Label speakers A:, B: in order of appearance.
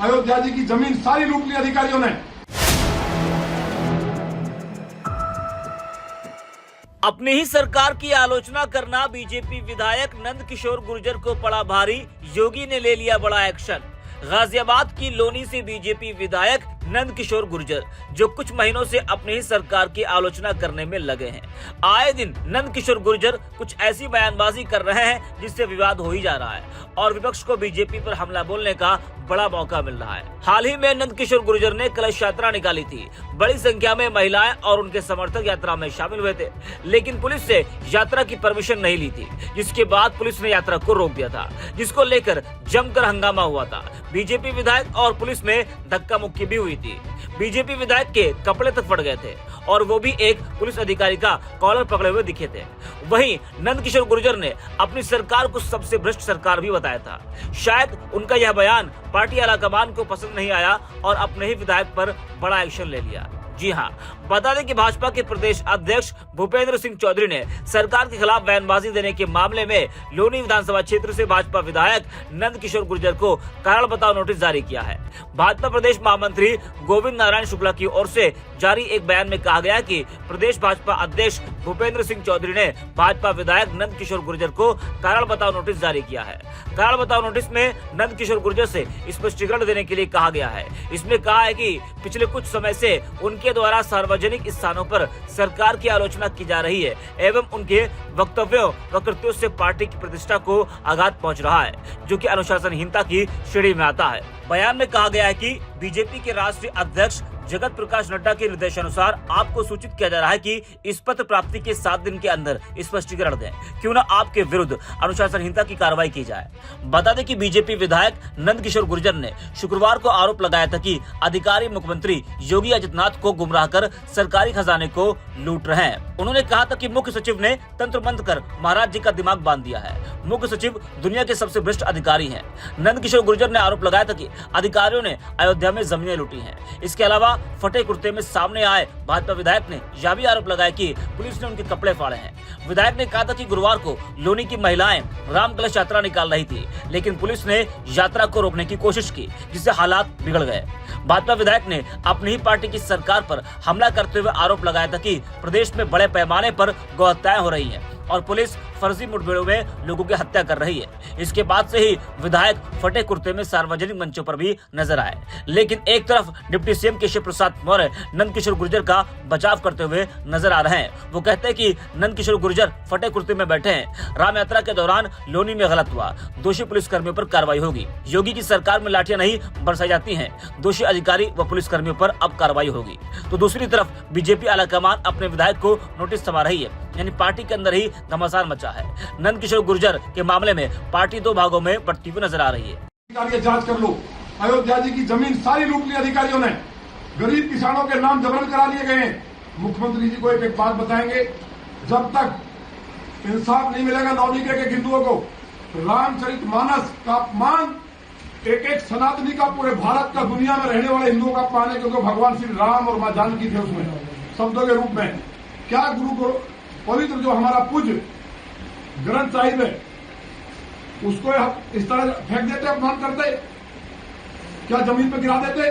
A: अयोध्या जी की जमीन सारी लूट ली अधिकारियों ने।
B: अपनी ही सरकार की आलोचना करना बीजेपी विधायक नंद किशोर गुर्जर को पड़ा भारी, योगी ने ले लिया बड़ा एक्शन। गाजियाबाद की लोनी से बीजेपी विधायक नंद किशोर गुर्जर जो कुछ महीनों से अपनी ही सरकार की आलोचना करने में लगे हैं। आए दिन नंद किशोर गुर्जर कुछ ऐसी बयानबाजी कर रहे हैं जिससे विवाद हो ही जा रहा है और विपक्ष को बीजेपी पर हमला बोलने का बड़ा मौका मिल रहा है। हाल ही में नंद किशोर गुर्जर ने कलश यात्रा निकाली थी। बड़ी संख्या में महिलाएं और उनके समर्थक यात्रा में शामिल हुए थे, लेकिन पुलिस से यात्रा की परमिशन नहीं ली थी, जिसके बाद पुलिस ने यात्रा को रोक दिया था, जिसको लेकर जमकर हंगामा हुआ था। बीजेपी विधायक और पुलिस में धक्का मुक्की भी हुई थी। बीजेपी विधायक के कपड़े तक फट गए थे और वो भी एक पुलिस अधिकारी का कॉलर पकड़े हुए दिखे थे। वहीं नंद किशोर गुर्जर ने अपनी सरकार को सबसे भ्रष्ट सरकार भी बताया था। शायद उनका यह बयान पार्टी आलाकमान को पसंद नहीं आया और अपने ही विधायक पर बड़ा एक्शन ले लिया। जी हां, बता दें कि भाजपा के प्रदेश अध्यक्ष भूपेंद्र सिंह चौधरी ने सरकार के खिलाफ बयानबाजी देने के मामले में लोनी विधानसभा क्षेत्र से भाजपा विधायक नंद किशोर गुर्जर को कारण बताओ नोटिस जारी किया है। भाजपा प्रदेश महामंत्री गोविंद नारायण शुक्ला की ओर से जारी एक बयान में कहा गया कि प्रदेश भाजपा अध्यक्ष भूपेंद्र सिंह चौधरी ने भाजपा विधायक नंद किशोर गुर्जर को कारण बताओ नोटिस जारी किया है। कारण बताओ नोटिस में नंद किशोर गुर्जर से स्पष्टीकरण देने के लिए कहा गया है। इसमें कहा है कि पिछले कुछ समय से उनके द्वारा सार्वजनिक स्थानों पर सरकार की आलोचना की जा रही है एवं उनके वक्तव्यों व कृत्यों से पार्टी की प्रतिष्ठा को आघात पहुंच रहा है, जो कि अनुशासनहीनता की श्रेणी में आता है। बयान में कहा गया है कि बीजेपी के राष्ट्रीय अध्यक्ष जगत प्रकाश नड्डा के निर्देशानुसार आपको सूचित किया जा रहा है कि इस पत्र प्राप्ति के 7 दिन के अंदर स्पष्टीकरण दें, क्यों न आपके विरुद्ध अनुशासनहीनता की कार्रवाई की जाए। बता दें कि बीजेपी विधायक नंद किशोर गुर्जर ने शुक्रवार को आरोप लगाया था कि अधिकारी मुख्यमंत्री योगी आदित्यनाथ को गुमराह कर सरकारी खजाने को लूट रहे हैं। उन्होंने कहा था कि मुख्य सचिव ने तंत्र बंद कर महाराज जी का दिमाग बांध दिया है। मुख्य सचिव दुनिया के सबसे भ्रष्ट अधिकारी हैं। नंद किशोर गुर्जर ने आरोप लगाया था कि अधिकारियों ने अयोध्या में जमीनें लूटी हैं। इसके अलावा फटे कुर्ते में सामने आए भाजपा विधायक ने यह भी आरोप लगाया कि पुलिस ने उनके कपड़े फाड़े हैं। विधायक ने कहा था कि गुरुवार को लोनी की महिलाएं राम कलश यात्रा निकाल रही थी, लेकिन पुलिस ने यात्रा को रोकने की कोशिश की, जिससे हालात बिगड़ गए। भाजपा विधायक ने अपनी ही पार्टी की सरकार पर हमला करते हुए आरोप लगाया था कि प्रदेश में बड़े पैमाने पर गौहत्याएं हो रही हैं और पुलिस फर्जी मुठभेड़ों में लोगों की हत्या कर रही है। इसके बाद से ही विधायक फटे कुर्ते में सार्वजनिक मंचों पर भी नजर आए, लेकिन एक तरफ डिप्टी सीएम केशव प्रसाद मौर्य नंद किशोर गुर्जर का बचाव करते हुए नजर आ रहे हैं। वो कहते हैं कि नंद किशोर गुर्जर फटे कुर्ते में बैठे हैं। राम यात्रा के दौरान लोनी में गलत हुआ, दोषी पुलिस कर्मियों पर कार्रवाई होगी। योगी की सरकार में लाठियां नहीं बरसाई जाती हैं, दोषी अधिकारी व पुलिस कर्मियों पर अब कार्रवाई होगी। तो दूसरी तरफ बीजेपी आलाकमान अपने विधायक को नोटिस थमा रही है, यानी पार्टी के अंदर ही घमासान मचा है। नंद किशोर गुर्जर के मामले में पार्टी 2 भागों में बंटी हुई नजर आ रही है।
A: जांच कर लो, अयोध्या जी की जमीन सारी लूट ली अधिकारियों ने। गरीब किसानों के नाम जबरन करा लिए गए हैं। मुख्यमंत्री जी को एक बात बताएंगे, जब तक इंसाफ नहीं मिलेगा नौनिके के हिंदुओं को, रामचरितमानस का अपमान एक सनातनी का, पूरे भारत का, दुनिया में रहने वाले हिंदुओं का अपमान है, क्योंकि भगवान श्री राम और मां जानकी थे उसमें शब्दों के रूप में। क्या गुरु पवित्र जो हमारा पूज्य ग्रंथ साहिब है, उसको इस तरह फेंक देते, अपमान करते, क्या जमीन पर गिरा देते?